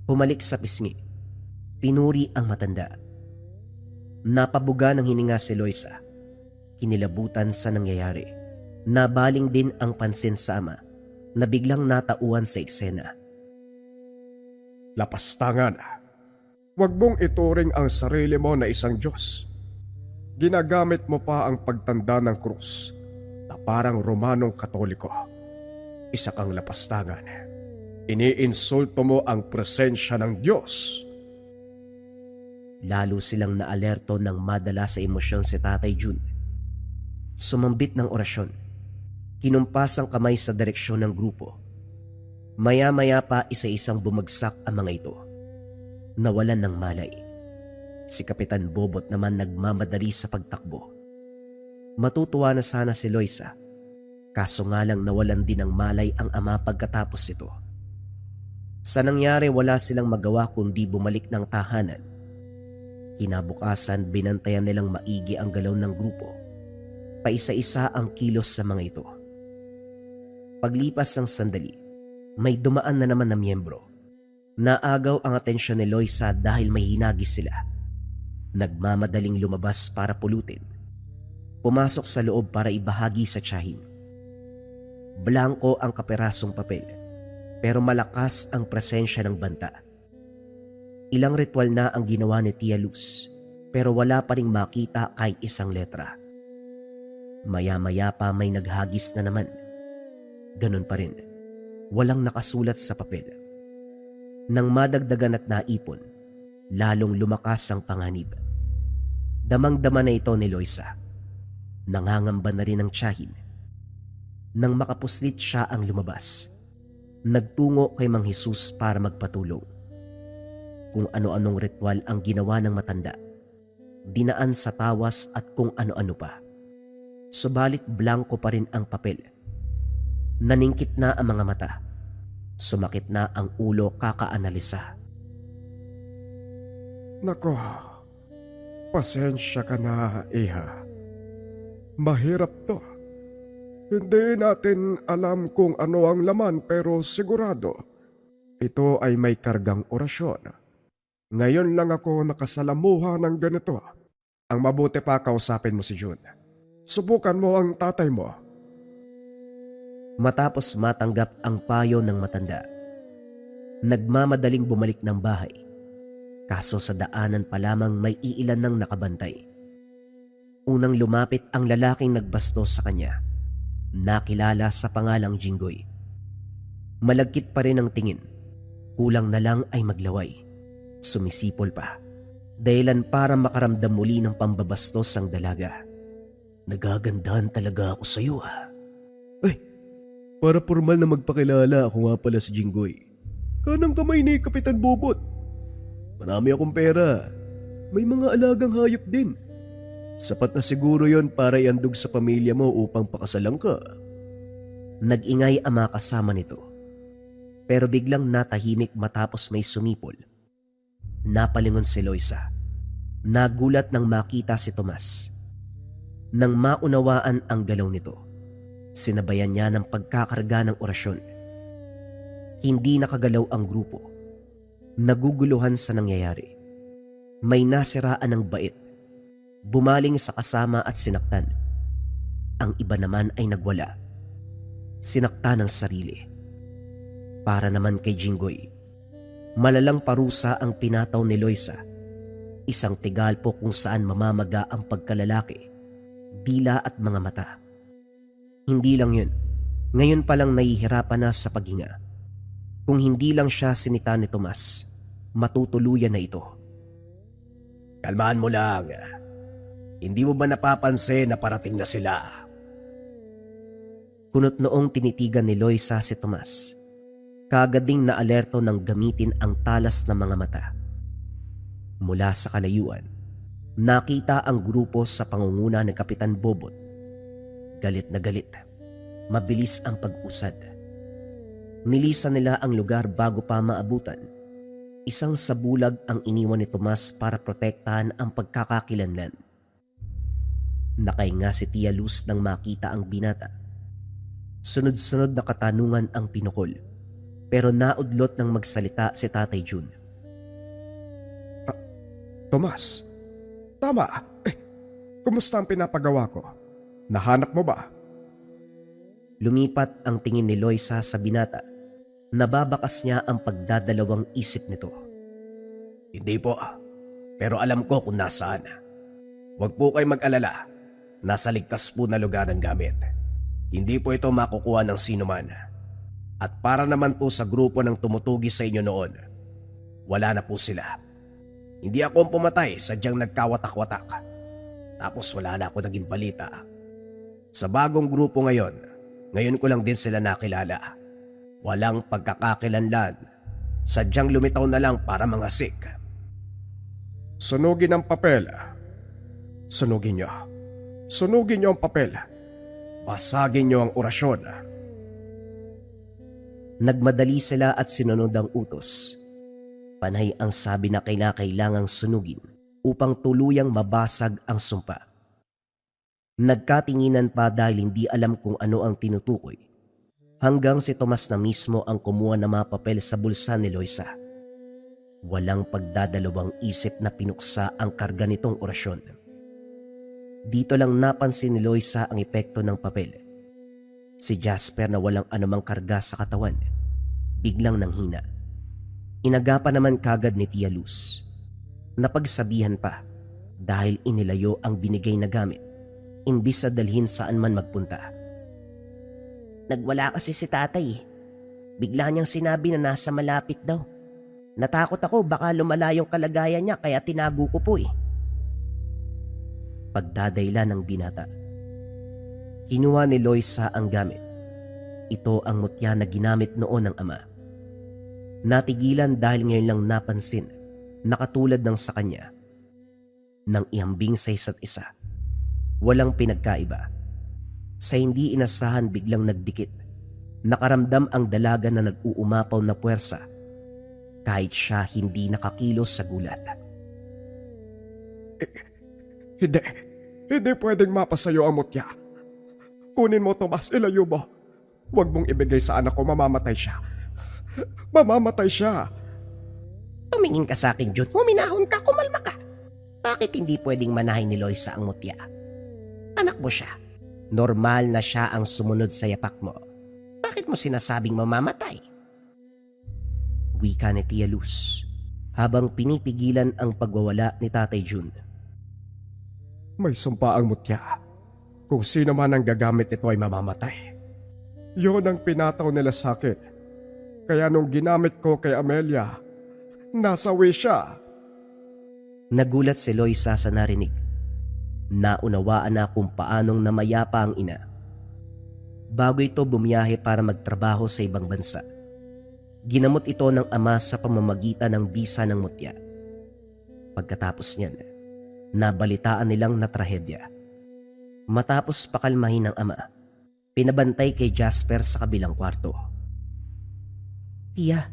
Pumalik sa pisngi. Pinuri ang matanda. Napabuga ng hininga si Loisa. Kinilabutan sa nangyayari. Nabaling din ang pansin sa ama na biglang natauhan sa eksena. Lapastangan. Huwag mong ituring ang sarili mo na isang Diyos. Ginagamit mo pa ang pagtanda ng krus na parang Romanong Katoliko. Isa kang lapastangan. Iniinsulto mo ang presensya ng Diyos. Lalo silang naalerto nang madala sa emosyon si Tatay Jun. Sumambit ng orasyon. Kinumpas ang kamay sa direksyon ng grupo. Maya-maya pa isa-isang bumagsak ang mga ito. Nawalan ng malay. Si Kapitan Bobot naman nagmamadali sa pagtakbo. Matutuwa na sana si Loisa, kaso nga lang nawalan din ng malay ang ama pagkatapos ito. Sa nangyari wala silang magawa kundi bumalik ng tahanan. Kinabukasan binantayan nilang maigi ang galaw ng grupo. Paisa-isa ang kilos sa mga ito. Paglipas ng sandali, may dumaan na naman na miyembro. Naagaw ang atensyon ni Loisa dahil may hinagis sila. Nagmamadaling lumabas para pulutin. Pumasok sa loob para ibahagi sa tiyahin. Blanko ang kaperasong papel, pero malakas ang presensya ng banta. Ilang ritual na ang ginawa ni Tia Luz, pero wala pa ring makita kahit isang letra. Maya-maya pa may naghagis na naman. Ganun pa rin, walang nakasulat sa papel. Nang madagdagan at naipon, lalong lumakas ang panganib. Damang-dama na ito ni Loisa. Nangangamba na rin ang tiyahin. Nang makapuslit siya ang lumabas, nagtungo kay Mang Jesus para magpatulong. Kung ano-anong ritual ang ginawa ng matanda, dinaan sa tawas at kung ano-ano pa. Subalit blanko pa rin ang papel. Naningkit na ang mga mata. Sumakit na ang ulo kakaanalisa. Nako, pasensya ka na, Iha. Mahirap to. Hindi natin alam kung ano ang laman pero sigurado ito ay may kargang orasyon. Ngayon lang ako nakasalamuha ng ganito. Ang mabuti pa kausapin mo si Jun. Subukan mo ang tatay mo. Matapos matanggap ang payo ng matanda, nagmamadaling bumalik ng bahay. Kaso sa daanan pa lamang may iilan ng nakabantay. Unang lumapit ang lalaking nagbastos sa kanya. Nakilala sa pangalang Jinggoy. Malagkit pa rin ang tingin. Kulang na lang ay maglaway. Sumisipol pa. Dahilan para makaramdam muli ng pambabastos ang dalaga. Nagagandahan talaga ako sa iyo ha. Ay, para formal na magpakilala ako nga pala si Jinggoy. Kanang kamay ni Kapitan Bobot. Marami akong pera. May mga alagang hayop din. Sapat na siguro yon para iandog sa pamilya mo upang pakasalan ka. Nag-ingay ang mga kasama nito. Pero biglang natahimik matapos may sumipol. Napalingon si Loisa. Nagulat nang makita si Tomas. Nang maunawaan ang galaw nito, sinabayan niya ng pagkakarga ng orasyon. Hindi nakagalaw ang grupo. Naguguluhan sa nangyayari. May nasiraan ng bait. Bumaling sa kasama at sinaktan. Ang iba naman ay nagwala. Sinaktan ng sarili. Para naman kay Jinggoy, malalang parusa ang pinataw ni Loisa. Isang tigalpo kung saan mamamaga ang pagkalalaki, dila at mga mata. Hindi lang yun, ngayon palang nahihirapan na sa paghinga. Kung hindi lang siya sinita ni Tomas, matutuluyan na ito. Kalmahan mo lang. Hindi mo ba napapansin na parating na sila? Kunot noong tinitigan ni Loisa si Tomas. Kaagad ding naalerto ng gamitin ang talas ng mga mata. Mula sa kalayuan, nakita ang grupo sa pangunguna ng Kapitan Bobot. Galit na galit. Mabilis ang pag-usad. Nilisan nila ang lugar bago pa maabutan. Isang sabulag ang iniwan ni Tomas para protektahan ang pagkakakilanlan. Nakahinga si Tia Luz nang makita ang binata. Sunod-sunod na katanungan ang pinukol, pero naudlot ng magsalita si Tatay Jun. Tomas, tama. Kumusta ang pinapagawa ko? Nahanap mo ba? Lumipat ang tingin ni Loisa sa binata. Nababakas niya ang pagdadalawang isip nito. Hindi po. Pero alam ko kung nasaan. Huwag po kayo mag-alala. Nasa ligtas po na lugar ang gamit. Hindi po ito makukuha ng sino man. At para naman po sa grupo ng tumutugi sa inyo noon, wala na po sila. Hindi ako ang pumatay, sadyang nagkawatak-watak. Tapos wala na ako naging balita. Sa bagong grupo ngayon ko lang din sila nakilala. Walang pagkakakilanlan, sadyang lumitaw na lang para mangasik. Sunugin ang papel. Sunugin niyo. Sunugin niyo ang papel. Basagin niyo ang orasyon. Nagmadali sila at sinunod ang utos. Panay ang sabi na kailangang sunugin upang tuluyang mabasag ang sumpa. Nagkatinginan pa dahil hindi alam kung ano ang tinutukoy. Hanggang si Tomas na mismo ang kumuha ng mga papel sa bulsa ni Loisa. Walang pagdadalawang isip na pinuksa ang karga nitong orasyon. Dito lang napansin ni Loisa ang epekto ng papel. Si Jasper na walang anumang karga sa katawan, biglang nanghina. Inagapan naman kagad ni Tia Luz. Napagsabihan pa dahil inilayo ang binigay na gamit, imbis na dalhin saan man magpunta. Nagwala kasi si tatay. Bigla niyang sinabi na nasa malapit daw. Natakot ako baka lumala yung kalagayan niya kaya tinago ko po eh. Pagdadayla ng binata. Kinuha ni Loisa ang gamit. Ito ang mutya na ginamit noon ng ama. Natigilan dahil ngayon lang napansin na katulad ng sa kanya. Nang ihambing sa isa't isa. Walang pinagkaiba. Sa hindi inasahan biglang nagdikit. Nakaramdam ang dalaga na nag-uumapaw na puwersa kahit siya hindi nakakilos sa gulat. Hindi pwedeng mapasayo ang mutya. Kunin mo, Tomas, ilayo mo. Huwag mong ibigay sa anak ko, mamamatay siya. Mamamatay siya. Tumingin ka sa akin, Jun. Huminahon ka, kumalma ka. Bakit hindi pwedeng manahin ni Loisa ang mutya? Anak mo siya. Normal na siya ang sumunod sa yapak mo. Bakit mo sinasabing mamamatay? Wika ni Tia Luz habang pinipigilan ang pagwawala ni Tatay Jun. May sumpa ang mutya. Kung sino man ang gagamit nito ay mamamatay. Yun ang pinataw nila sa akin. Kaya nung ginamit ko kay Amelia, nasawi siya. Nagulat si Loisa sa narinig. Naunawaan na kung paanong namayapa ang ina. Bago ito bumiyahe para magtrabaho sa ibang bansa. Ginamot ito ng ama sa pamamagitan ng bisa ng mutya. Pagkatapos niyan, nabalitaan nilang na trahedya. Matapos pakalmahin ng ama, pinabantay kay Jasper sa kabilang kwarto. Tia,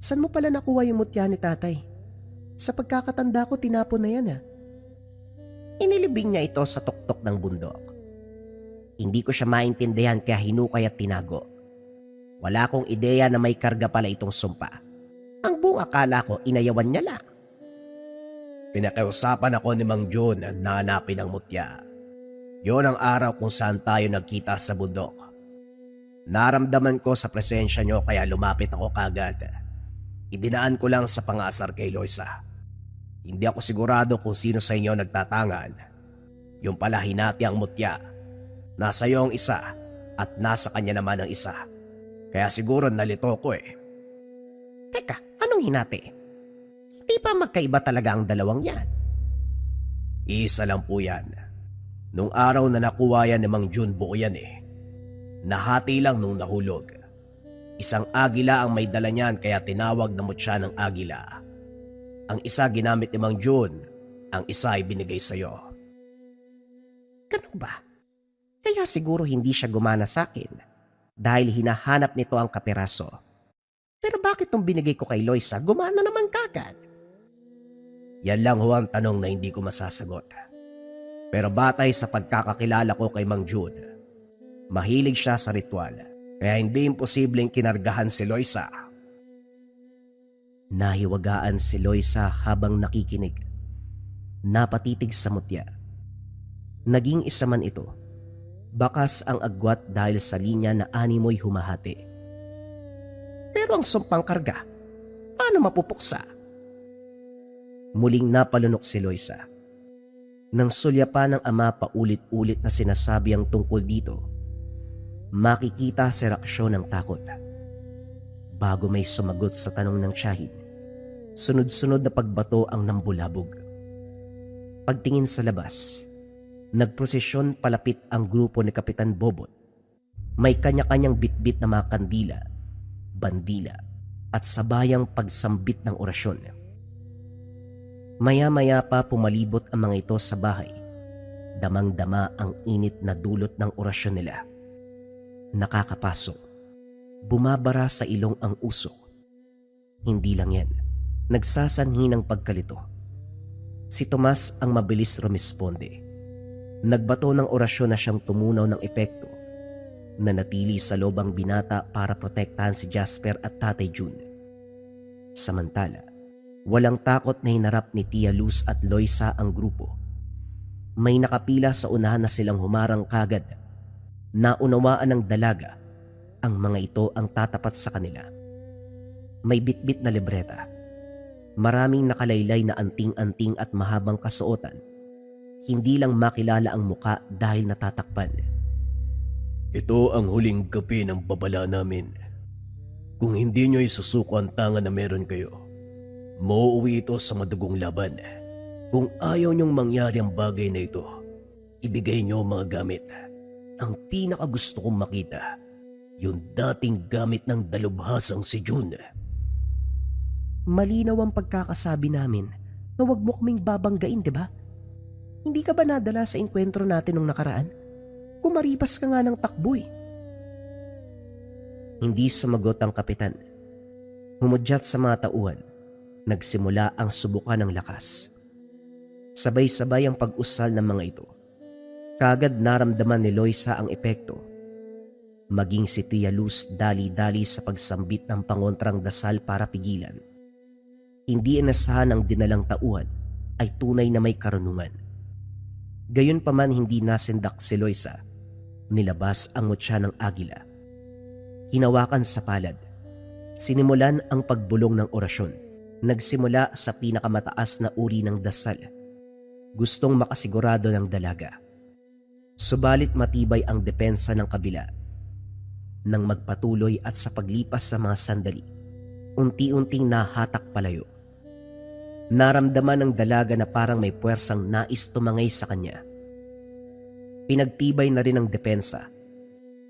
saan mo pala nakuha yung mutya ni tatay? Sa pagkakatanda ko tinapon na yan Inilibing niya ito sa tuktok ng bundok. Hindi ko siya maintindihan kaya hinukay at tinago. Wala akong ideya na may karga pala itong sumpa. Ang buong akala ko inayawan niya lang. Pinakiusapan ako ni Mang Jun na hanapin ang mutya. Yon ang araw kung saan tayo nagkita sa bundok. Naramdaman ko sa presensya niyo kaya lumapit ako kagad. Idinaan ko lang sa pangasar kay Loisa. Hindi ako sigurado kung sino sa inyo nagtatangan. Yung pala hinati ang mutya. Nasa iyo ang isa at nasa kanya naman ang isa. Kaya siguro nalito ko eh. Teka, anong hinati? Hindi pa magkaiba talaga ang dalawang yan? Isa lang po yan. Nung araw na nakuha yan ni Mang Jun, buo yan eh. Nahati lang nung nahulog. Isang agila ang may dala niyan kaya tinawag na mutya ng agila. Ang isa ginamit ni Mang Jun, ang isa ay binigay sa'yo. Ganun ba? Kaya siguro hindi siya gumana sa akin dahil hinahanap nito ang kapiraso. Pero bakit nung binigay ko kay Loisa, gumana naman kagad? Yan lang ho ang tanong na hindi ko masasagot. Pero batay sa pagkakakilala ko kay Mang Jun, mahilig siya sa ritual, kaya hindi imposibleng kinargahan si Loisa. Nahiwagaan si Loisa habang nakikinig. Napatitig sa mutya. Naging isa man ito. Bakas ang agwat dahil sa linya na animoy humahati. Pero ang sumpang karga, paano mapupuksa? Muling napalunok si Loisa. Nang sulyapan ng ama paulit-ulit na sinasabi ang tungkol dito, makikita sa reaksyon ng takot. Bago may sumagot sa tanong ng tiyahin, sunod-sunod na pagbato ang nambulabog. Pagtingin sa labas, nagprosesyon palapit ang grupo ni Kapitan Bobot. May kanya-kanyang bitbit na mga kandila, bandila at sabayang pagsambit ng orasyon. Maya-maya pa pumalibot ang mga ito sa bahay. Damang-dama ang init na dulot ng orasyon nila. Nakakapaso. Bumabara sa ilong ang usok. Hindi lang yan. Nagsasanhi ng pagkalito. Si Tomas ang mabilis rumisponde. Nagbato ng orasyon na siyang tumunaw ng epekto. Nanatili sa loob ang binata para protektahan si Jasper at Tatay June. Samantala, walang takot na hinarap ni Tia Luz at Loisa ang grupo. May nakapila sa unahan na silang humarang kagad. Naunawaan ng dalaga ang mga ito ang tatapat sa kanila. May bitbit na libreta. Maraming nakalaylay na anting-anting at mahabang kasuotan. Hindi lang makilala ang muka dahil natatakpan. Ito ang huling gabi ng babala namin. Kung hindi nyo isusuko ang tangan na meron kayo, mauuwi ito sa madugong laban. Kung ayaw nyong mangyari ang bagay na ito, ibigay nyo ang mga gamit. Ang pinakagusto kong makita, yung dating gamit ng dalubhasang si June. Malinaw ang pagkakasabi namin na huwag mo kaming babanggain, di ba? Hindi ka ba nadala sa enkwentro natin nung nakaraan? Kumaripas ka nga ng takbo eh. Hindi sumagot ang kapitan. Humudyat sa mga tauhan. Nagsimula ang subukan ng lakas. Sabay-sabay ang pag-usal ng mga ito. Kagad naramdaman ni Loisa ang epekto. Maging si Tia Luz dali-dali sa pagsambit ng pangontrang dasal para pigilan. Hindi inasahan ang dinalang tauhan ay tunay na may karunungan. Gayunpaman hindi nasindak si Loisa. Nilabas ang mutya ng agila. Hinawakan sa palad. Sinimulan ang pagbulong ng orasyon. Nagsimula sa pinakamataas na uri ng dasal. Gustong makasigurado ng dalaga. Subalit matibay ang depensa ng kabila. Nang magpatuloy at sa paglipas sa mga sandali, unti-unting nahatak palayo. Naramdaman ng dalaga na parang may puwersang nais tumangay sa kanya. Pinagtibay na rin ang depensa.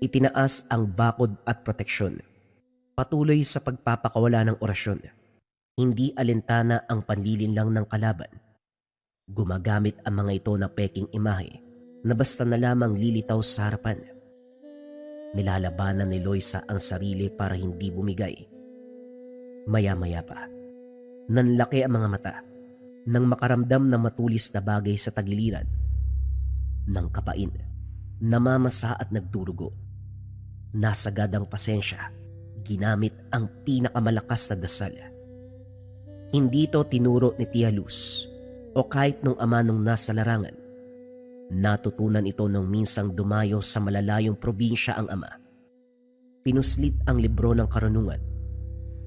Itinaas ang bakod at proteksyon. Patuloy sa pagpapakawala ng orasyon. Hindi alintana ang panlilinlang ng kalaban. Gumagamit ang mga ito na peking imahe na basta na lamang lilitaw sa harapan. Nilalabanan ni Loisa ang sarili para hindi bumigay. Maya-maya pa, nanlaki ang mga mata nang makaramdam ng matulis na bagay sa tagiliran. Nang kapain, namamasa at nagdurugo. Nasagad ang pasensya, ginamit ang pinakamalakas na dasal. Hindi ito tinuro ni Tia Luz o kahit nung ama nung nasa larangan. Natutunan ito nung minsang dumayo sa malalayong probinsya ang ama. Pinuslit ang libro ng karunungan.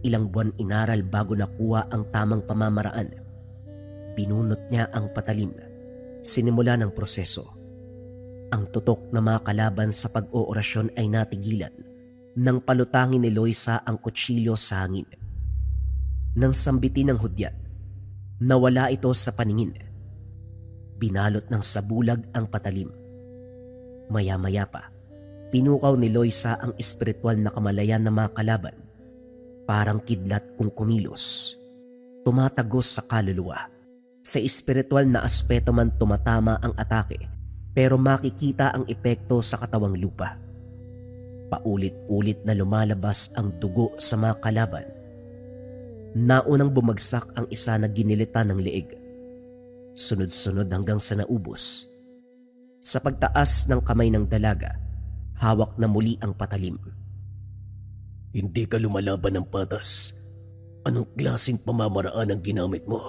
Ilang buwan inaral bago nakuha ang tamang pamamaraan. Binunot niya ang patalim. Sinimula ng proseso. Ang tutok na mga kalaban sa pag-oorasyon ay natigilan nang palutangin ni Loisa ang kutsilyo sa hangin. Nang sambitin ng hudyat, nawala ito sa paningin. Binalot ng sabulag ang patalim. Maya-maya pa, pinukaw ni Loisa ang espiritual na kamalayan ng mga kalaban. Parang kidlat kung kumilos. Tumatagos sa kaluluwa. Sa espiritual na aspeto man tumatama ang atake, pero makikita ang epekto sa katawang lupa. Paulit-ulit na lumalabas ang dugo sa mga kalaban. Naunang bumagsak ang isa na ginilitan ng leeg. Sunod-sunod hanggang sa naubos. Sa pagtaas ng kamay ng dalaga, hawak na muli ang patalim. Hindi ka lumalaban ng patas. Anong klaseng pamamaraan ang ginamit mo?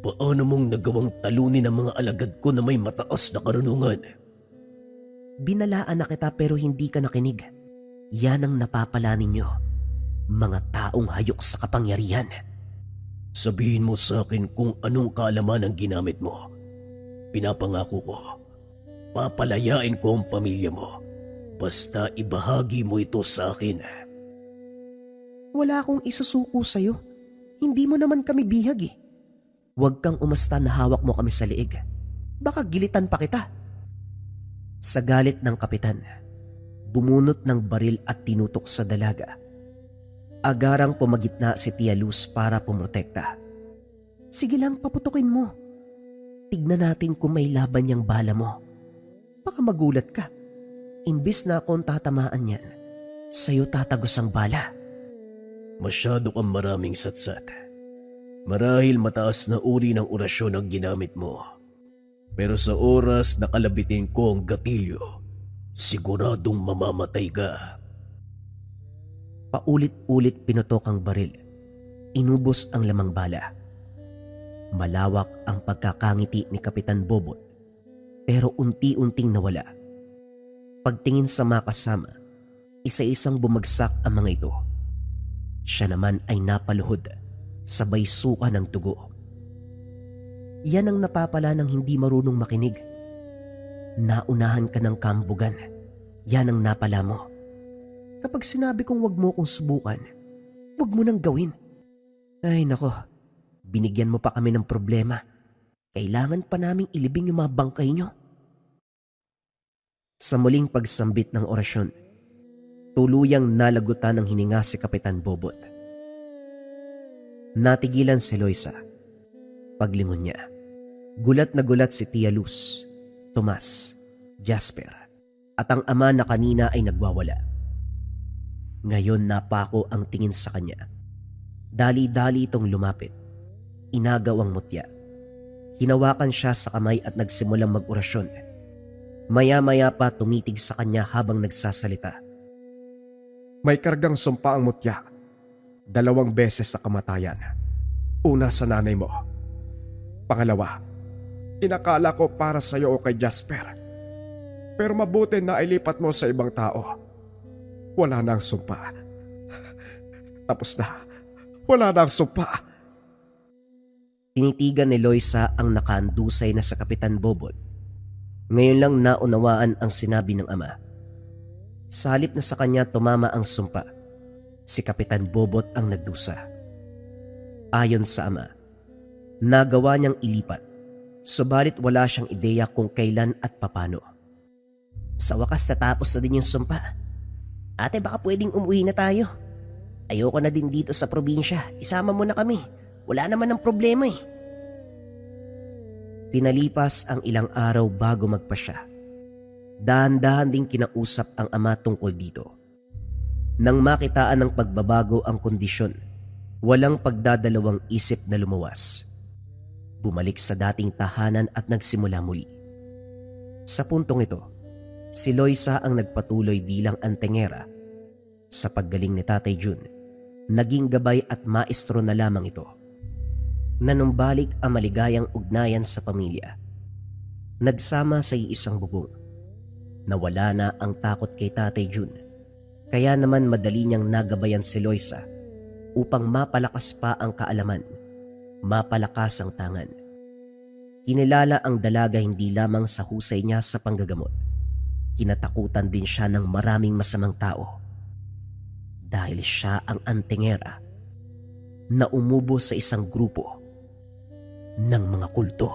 Paano mong nagawang talunin ang mga alagad ko na may mataas na karunungan? Binalaan na kita pero hindi ka nakinig. Yan ang napapala ninyo. Mga taong hayok sa kapangyarihan. Sabihin mo sa akin kung anong kaalaman ang ginamit mo. Pinapangako ko, papalayain ko ang pamilya mo. Basta ibahagi mo ito sa akin. Wala akong isusuko sa'yo. Hindi mo naman kami bihag eh. Huwag kang umasta na hawak mo kami sa liig. Baka gilitan pa kita. Sa galit ng kapitan, bumunot ng baril at tinutok sa dalaga. Agarang pumagitna si Tia Luz para pumrotekta. Sige lang, paputukin mo. Tignan natin kung may laban yung bala mo. Baka magulat ka. Imbis na akong tatamaan yan, sa'yo tatagos ang bala. Masyado kang maraming satsat. Marahil mataas na uri ng orasyon ang ginamit mo. Pero sa oras na kalabitin ko ang gatilyo, siguradong mamamatay ka. Paulit-ulit pinutok ang baril. Inubos ang lamang bala. Malawak ang pagkakangiti ni Kapitan Bobot, pero unti-unting nawala. Pagtingin sa mga kasama, isa-isang bumagsak ang mga ito. Siya naman ay napaluhod, sabay suka ng dugo. Yan ang napapala ng hindi marunong makinig. Naunahan ka ng kambugan. Yan ang napala mo. Kapag sinabi kong wag mo kong subukan, wag mo nang gawin. Ay nako, binigyan mo pa kami ng problema. Kailangan pa naming ilibing yung mga bangkay nyo. Sa muling pagsambit ng orasyon, tuluyang nalagutan ng hininga si Kapitan Bobot. Natigilan si Loisa. Paglingon niya, gulat na gulat si Tia Luz, Tomas, Jasper, at ang ama na kanina ay nagwawala. Ngayon napako ang tingin sa kanya. Dali-dali itong lumapit. Inagaw ang mutya. Hinawakan siya sa kamay at nagsimulang mag-orasyon. Maya-maya pa tumitig sa kanya habang nagsasalita. May kargang sumpa ang mutya. 2 beses sa kamatayan. Una sa nanay mo. Pangalawa, inakala ko para sa iyo o kay Jasper. Pero mabuti na ilipat mo sa ibang tao. Wala na ang sumpa. Tapos na. Wala na ang sumpa. Tinitigan ni Loisa ang nakaandusay na sa Kapitan Bobot. Ngayon lang naunawaan ang sinabi ng ama. Sa halip na sa kanya tumama ang sumpa, si Kapitan Bobot ang nagdusa. Ayon sa ama, nagawa niyang ilipat, subalit wala siyang ideya kung kailan at papano. Sa wakas natapos na din yung sumpa. Ate, baka pwedeng umuwi na tayo. Ayoko na din dito sa probinsya. Isama mo na kami. Wala naman ng problema eh. Pinalipas ang ilang araw bago magpasya. Dahan-dahan ding kinausap ang ama tungkol dito. Nang makitaan ng pagbabago ang kondisyon, walang pagdadalawang isip na lumuwas. Bumalik sa dating tahanan at nagsimula muli. Sa puntong ito, si Loisa ang nagpatuloy bilang antengera. Sa paggaling ni Tatay Jun, naging gabay at maestro na lamang ito. Nanumbalik ang maligayang ugnayan sa pamilya. Nagsama sa iisang bubong. Nawala na ang takot kay Tatay Jun, kaya naman madali niyang nagabayan si Loisa upang mapalakas pa ang kaalaman, mapalakas ang tangan. Kinilala ang dalaga hindi lamang sa husay niya sa panggagamot. Kinatakutan din siya ng maraming masamang tao. Dahil siya ang antengera na umubo sa isang grupo ng mga kulto.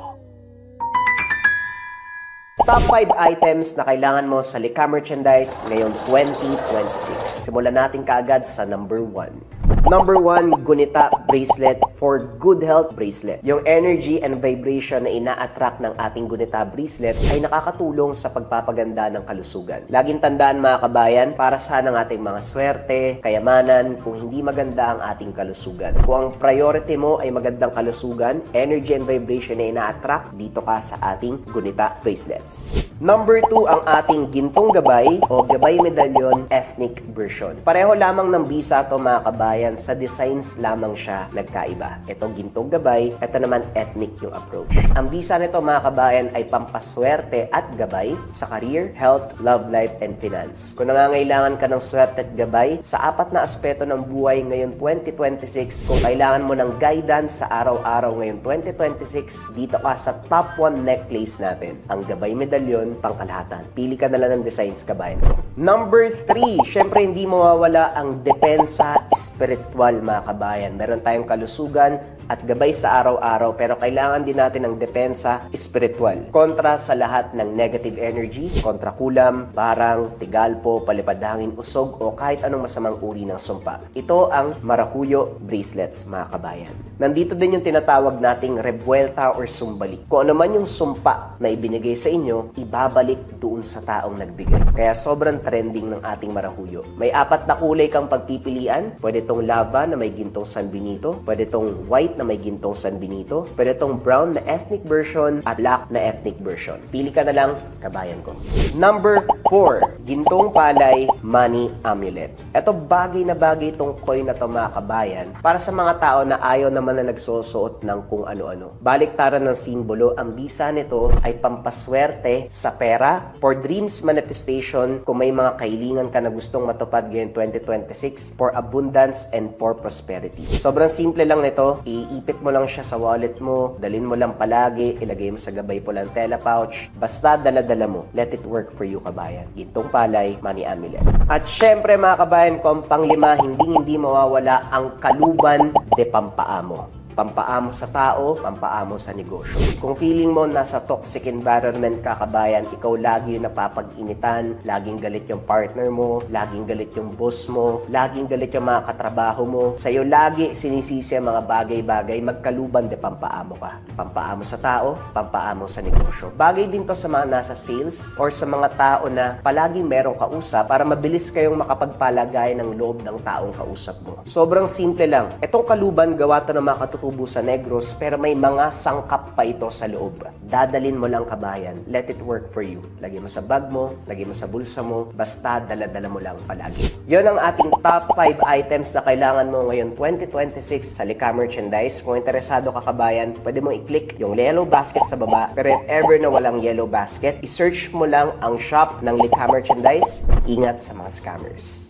Top 5 items na kailangan mo sa Lika Merchandise ngayong 2026. Simulan natin kaagad sa number 1. Number 1, Gunita Bracelet for Good Health Bracelet. Yung energy and vibration na ina-attract ng ating Gunita Bracelet ay nakakatulong sa pagpapaganda ng kalusugan. Laging tandaan mga kabayan, para saan ang ating mga swerte, kayamanan, kung hindi maganda ang ating kalusugan. Kung ang priority mo ay magandang kalusugan, energy and vibration na ina-attract, dito ka sa ating Gunita Bracelets. Number 2, ang ating Gintong Gabay o Gabay Medallion Ethnic Version. Pareho lamang ng bisa to mga kabayan, sa designs lamang siya nagkaiba. Ito Gintong Gabay, ito naman ethnic yung approach. Ang bisa nito mga kabayan ay pampaswerte at gabay sa career, health, love life, and finance. Kung nangangailangan ka ng swerte at gabay sa 4 na aspeto ng buhay ngayon 2026, kung kailangan mo ng guidance sa araw-araw ngayon 2026, dito ka sa top 1 necklace natin, ang Gabay Medallion Pangkalahatan. Pili ka na lang ng designs kabayan ko. Number 3, syempre hindi mawawala ang depensa spiritual spiritual mga kabayan. Meron tayong kalusugan at gabay sa araw-araw pero kailangan din natin ng depensa spiritual. Kontra sa lahat ng negative energy, kontra kulam, barang, tigalpo, palipadhangin, usog o kahit anong masamang uri ng sumpa. Ito ang Maracuyo bracelets mga kabayan. Nandito din yung tinatawag nating rebuelta or sumbali. Kung ano man yung sumpa na ibinigay sa inyo, ibabalik doon sa taong nagbigay. Kaya sobrang trending ng ating Maracuyo. May 4 na kulay kang pagpipilian. Pwede tong lava na may gintong San Benito, pwede tong white na may gintong San Benito, pwede tong brown na ethnic version at black na ethnic version. Pili ka na lang, kabayan ko. Number 4, gintong palay money amulet. Ito bagay na bagay itong coin na to mga kabayan para sa mga tao na ayaw naman na nagsusuot ng kung ano-ano. Baliktaran ng simbolo, ang bisa nito ay pampaswerte sa pera, for dreams manifestation, kung may mga kahilingan ka na gustong matupad ngayong 2026, for abundance and for prosperity. Sobrang simple lang nito, iipit mo lang siya sa wallet mo, dalhin mo lang palagi, ilagay mo sa gabay po lang tela pouch, basta dala-dala mo, let it work for you kabayan. Gintong palay, money amulet. At syempre mga kabayan ko, ang panglima, hindi mawawala ang kaluban de pampaamo. Pampaamo sa tao, pampaamo sa negosyo. Kung feeling mo nasa toxic environment ka kabayan, ikaw lagi yung napapag-initan, laging galit yung partner mo, laging galit yung boss mo, laging galit yung mga katrabaho mo, sa'yo lagi sinisisi ang mga bagay-bagay, magkaluban de pampaamo ka. Pampaamo sa tao, pampaamo sa negosyo. Bagay din to sa mga nasa sales or sa mga tao na palaging merong kausap para mabilis kayong makapagpalagay ng loob ng taong kausap mo. Sobrang simple lang. Itong kaluban, gawa to ng mga katutubo sa Negros, pero may mga sangkap pa ito sa loob. Dadalin mo lang kabayan. Let it work for you. Lagay mo sa bag mo, lagay mo sa bulsa mo, basta dala-dala mo lang palagi. Yon ang ating top 5 items na kailangan mo ngayon 2026 sa Lika Merchandise. Kung interesado ka kabayan, pwede mo i-click yung yellow basket sa baba. Pero if ever na walang yellow basket, i-search mo lang ang shop ng Lika Merchandise. Ingat sa mga scammers.